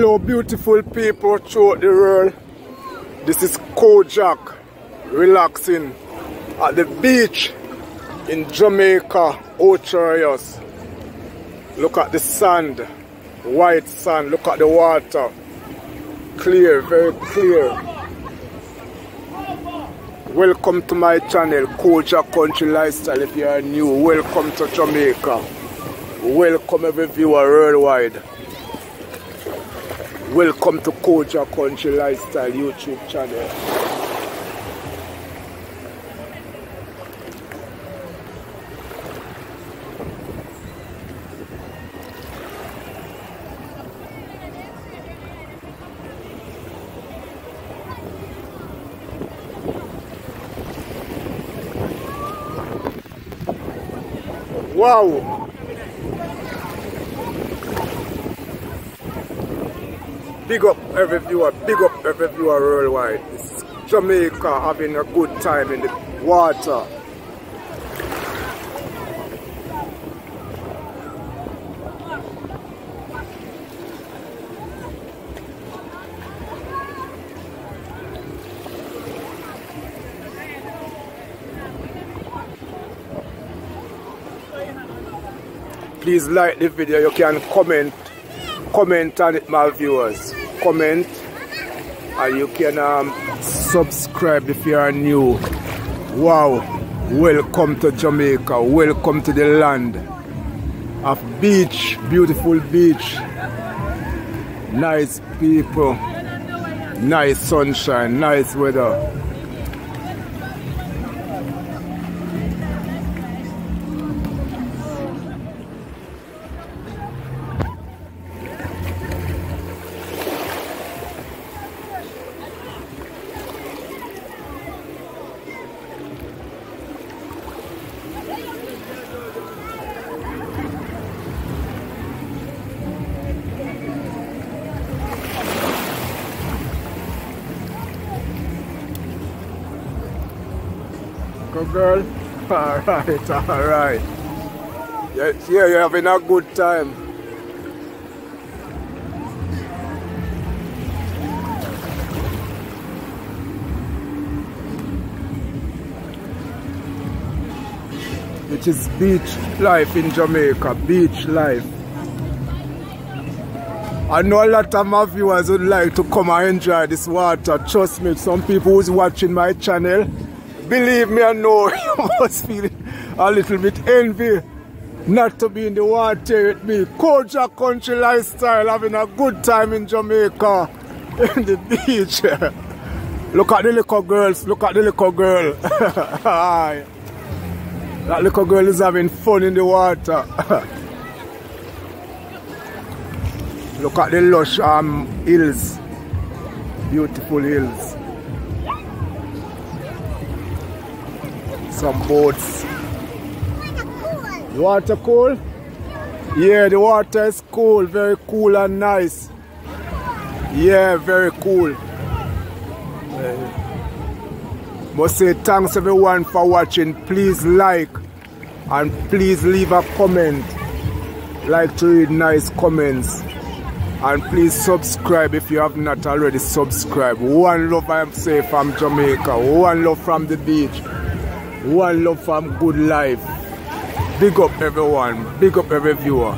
Hello beautiful people throughout the world. This is Kojak relaxing at the beach in Jamaica, Ocharios. Look at the sand, white sand, look at the water. Clear, very clear. Welcome to my channel, Kojak Country Lifestyle. If you are new, welcome to Jamaica. Welcome every viewer worldwide. Welcome to Kojak Country Lifestyle YouTube channel. Wow! Big up every viewer worldwide. It's Jamaica having a good time in the water. Please like the video, you can comment on it, my viewers. Comment, and you can subscribe if you are new. Wow, welcome to Jamaica, welcome to the land of beach, beautiful beach, nice people, nice sunshine, nice weather. Go girl. Alright. Yeah, you're having a good time. It is beach life in Jamaica, beach life. I know a lot of my viewers would like to come and enjoy this water. Trust me, some people who's watching my channel, believe me, I know you must feel a little bit envy not to be in the water with me. Kojak Country Lifestyle, having a good time in Jamaica, in the beach. Look at the little girls, look at the little girl. That little girl is having fun in the water. Look at the lush hills, beautiful hills. Some boats. The water cool? Yeah, the water is cool, very cool and nice. Yeah, very cool. Must say thanks everyone for watching. Please like and please leave a comment. Like to read nice comments. And please subscribe if you have not already subscribed. One love, I am safe from Jamaica. One love from the beach. One love from good life. Big up everyone. Big up every viewer.